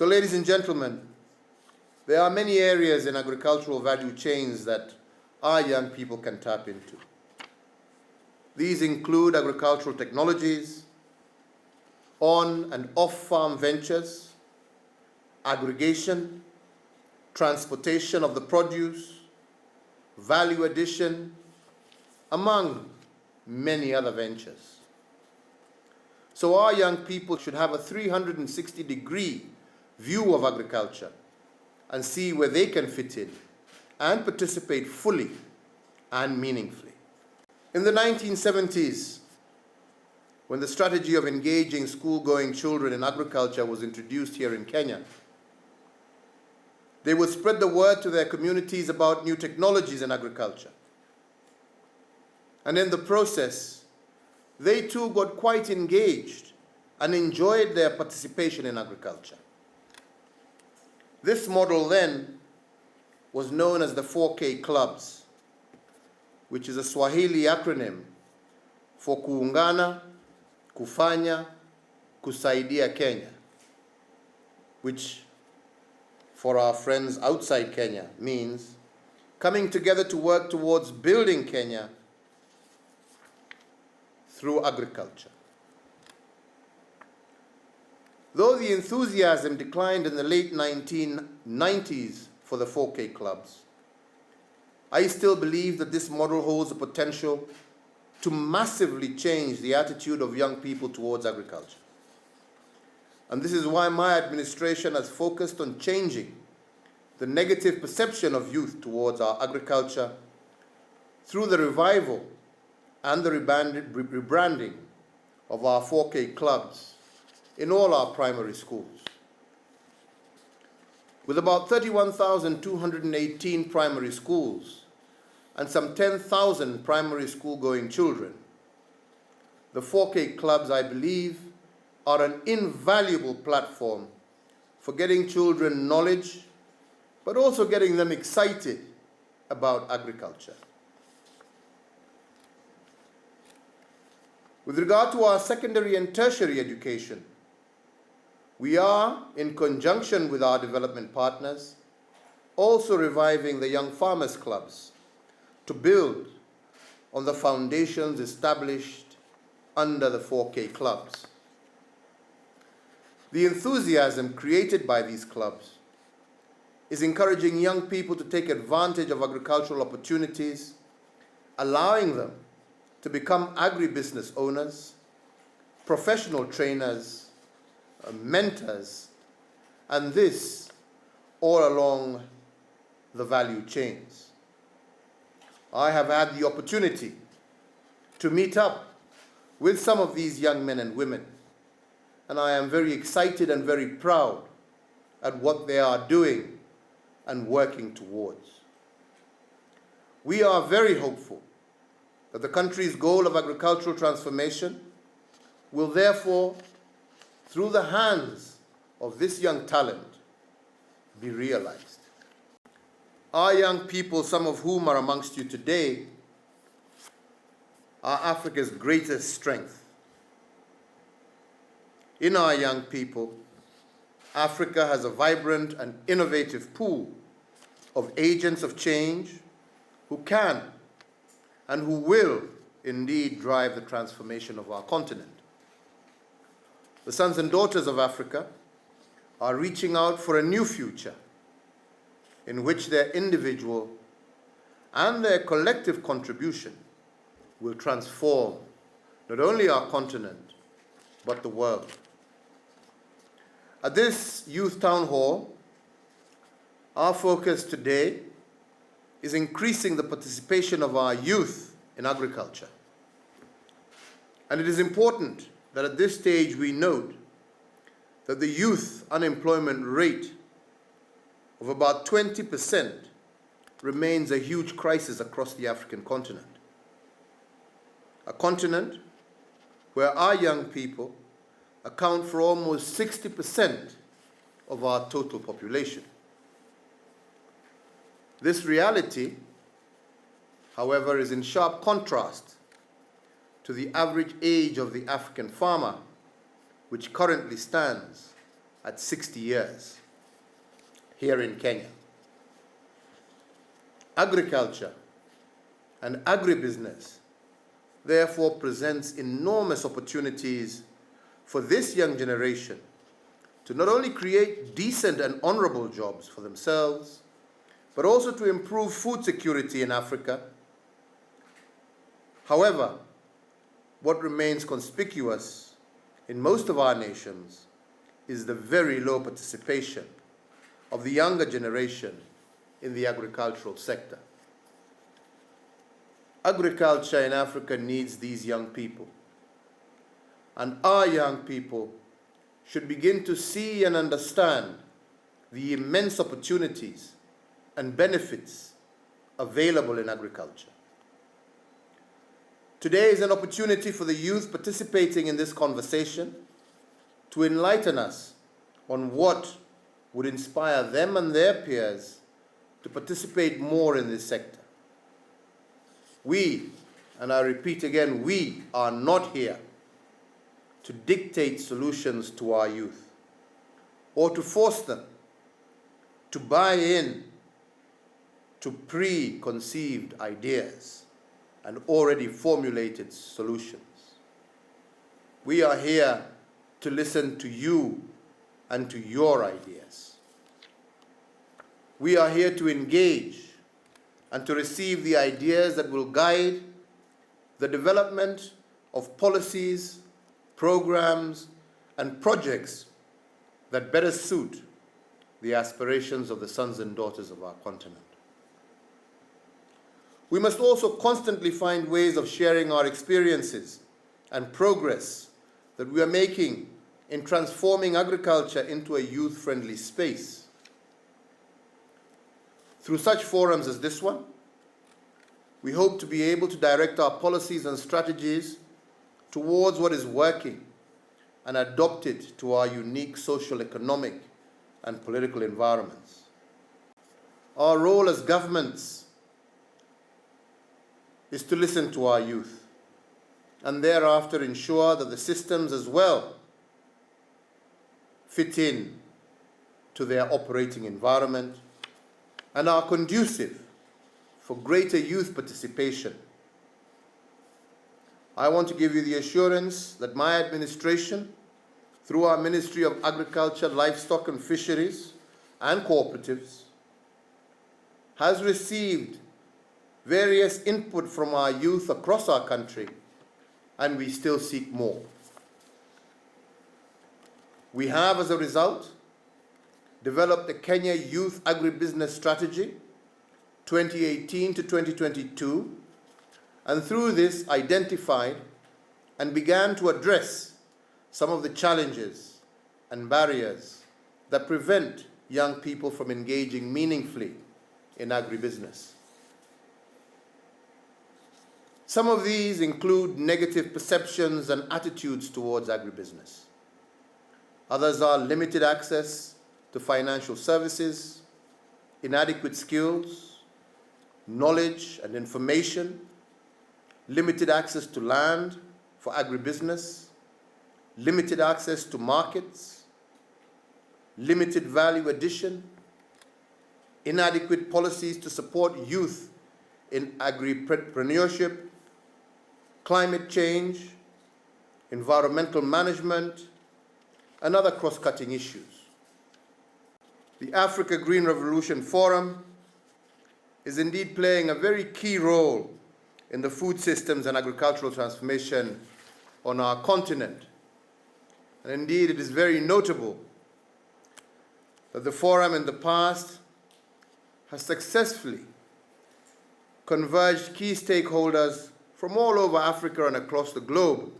So, ladies and gentlemen, there are many areas in agricultural value chains that our young people can tap into. These include agricultural technologies, on and off-farm ventures, aggregation, transportation of the produce, value addition, among many other ventures. So our young people should have a 360-degree view of agriculture and see where they can fit in and participate fully and meaningfully. In the 1970s, when the strategy of engaging school-going children in agriculture was introduced here in Kenya, they would spread the word to their communities about new technologies in agriculture. And in the process, they too got quite engaged and enjoyed their participation in agriculture. This model then was known as the 4K clubs, which is a Swahili acronym for kuungana, kufanya, kusaidia Kenya, which for our friends outside Kenya means coming together to work towards building Kenya through agriculture. Though the enthusiasm declined in the late 1990s for the 4K clubs, I still believe that this model holds the potential to massively change the attitude of young people towards agriculture. And this is why my administration has focused on changing the negative perception of youth towards our agriculture through the revival and the rebranding of our 4K clubs in all our primary schools. With about 31,218 primary schools and some 10,000 primary school-going children, the 4K clubs, I believe, are an invaluable platform for getting children knowledge, but also getting them excited about agriculture. With regard to our secondary and tertiary education, we are, in conjunction with our development partners, also reviving the Young Farmers Clubs to build on the foundations established under the 4K clubs. The enthusiasm created by these clubs is encouraging young people to take advantage of agricultural opportunities, allowing them to become agribusiness owners, professional trainers, mentors, and this all along the value chains. I have had the opportunity to meet up with some of these young men and women, and I am very excited and very proud at what they are doing and working towards. We are very hopeful that the country's goal of agricultural transformation will therefore, through the hands of this young talent, be realized. Our young people, some of whom are amongst you today, are Africa's greatest strength. In our young people, Africa has a vibrant and innovative pool of agents of change who can and who will indeed drive the transformation of our continent. The sons and daughters of Africa are reaching out for a new future in which their individual and their collective contribution will transform not only our continent, but the world. At this Youth Town Hall, our focus today is increasing the participation of our youth in agriculture. And it is important that at this stage we note that the youth unemployment rate of about 20% remains a huge crisis across the African continent. A continent where our young people account for almost 60% of our total population. This reality, however, is in sharp contrast to the average age of the African farmer, which currently stands at 60 years here in Kenya. Agriculture and agribusiness therefore presents enormous opportunities for this young generation to not only create decent and honorable jobs for themselves, but also to improve food security in Africa. However, what remains conspicuous in most of our nations is the very low participation of the younger generation in the agricultural sector. Agriculture in Africa needs these young people, and our young people should begin to see and understand the immense opportunities and benefits available in agriculture. Today is an opportunity for the youth participating in this conversation to enlighten us on what would inspire them and their peers to participate more in this sector. We, and I repeat again, we are not here to dictate solutions to our youth or to force them to buy in to preconceived ideas and already formulated solutions. We are here to listen to you and to your ideas. We are here to engage and to receive the ideas that will guide the development of policies, programs, and projects that better suit the aspirations of the sons and daughters of our continent. We must also constantly find ways of sharing our experiences and progress that we are making in transforming agriculture into a youth-friendly space. Through such forums as this one, we hope to be able to direct our policies and strategies towards what is working and adapt it to our unique social, economic, and political environments. Our role as governments is to listen to our youth and thereafter ensure that the systems as well fit in to their operating environment and are conducive for greater youth participation. I want to give you the assurance that my administration, through our Ministry of Agriculture, Livestock and Fisheries and Cooperatives, has received various input from our youth across our country, and we still seek more. We have, as a result, developed the Kenya Youth Agribusiness Strategy 2018 to 2022, and through this identified and began to address some of the challenges and barriers that prevent young people from engaging meaningfully in agribusiness. Some of these include negative perceptions and attitudes towards agribusiness. Others are limited access to financial services, inadequate skills, knowledge and information, limited access to land for agribusiness, limited access to markets, limited value addition, inadequate policies to support youth in agripreneurship, climate change, environmental management, and other cross-cutting issues. The Africa Green Revolution Forum is indeed playing a very key role in the food systems and agricultural transformation on our continent. And indeed, it is very notable that the forum in the past has successfully converged key stakeholders from all over Africa and across the globe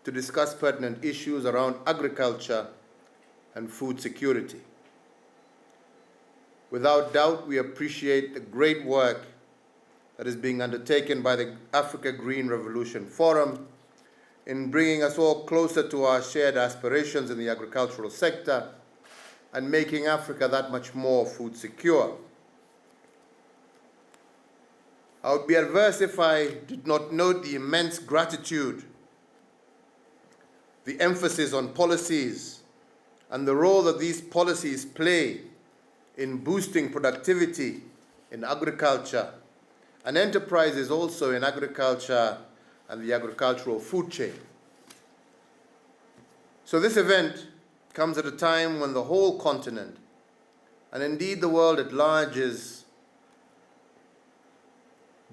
to discuss pertinent issues around agriculture and food security. Without doubt, we appreciate the great work that is being undertaken by the Africa Green Revolution Forum in bringing us all closer to our shared aspirations in the agricultural sector and making Africa that much more food secure. I would be adverse if I did not note the immense gratitude, the emphasis on policies and the role that these policies play in boosting productivity in agriculture and enterprises also in agriculture and the agricultural food chain. So this event comes at a time when the whole continent, and indeed the world at large, is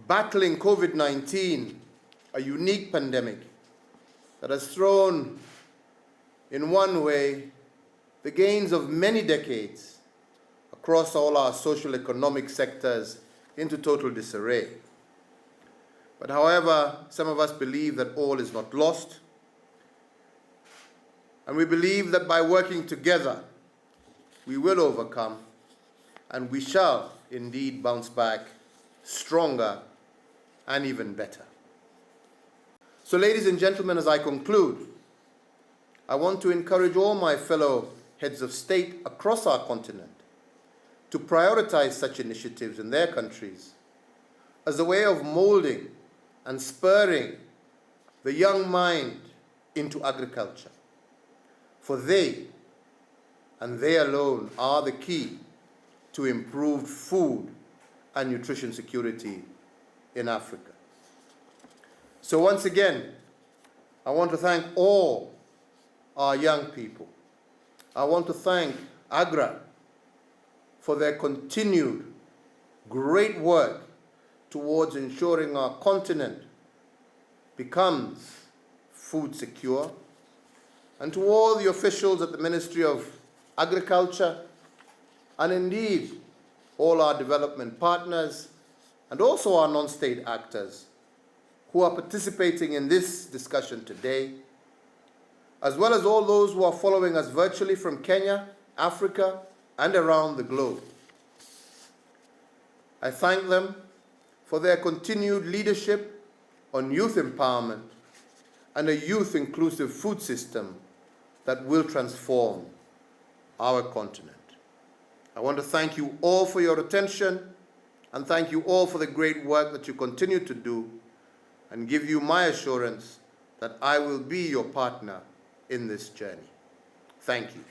battling COVID-19, a unique pandemic that has thrown, in one way, the gains of many decades across all our social economic sectors into total disarray. But however, some of us believe that all is not lost, and we believe that by working together, we will overcome, and we shall indeed bounce back stronger and even better. So, ladies and gentlemen, as I conclude, I want to encourage all my fellow heads of state across our continent to prioritize such initiatives in their countries as a way of molding and spurring the young mind into agriculture. For they, and they alone, are the key to improved food and nutrition security in Africa. So once again, I want to thank all our young people. I want to thank AGRA for their continued great work towards ensuring our continent becomes food secure, and to all the officials at the Ministry of Agriculture, and indeed all our development partners, and also our non-state actors who are participating in this discussion today, as well as all those who are following us virtually from Kenya, Africa, and around the globe. I thank them for their continued leadership on youth empowerment and a youth-inclusive food system that will transform our continent. I want to thank you all for your attention, and thank you all for the great work that you continue to do, and give you my assurance that I will be your partner in this journey. Thank you.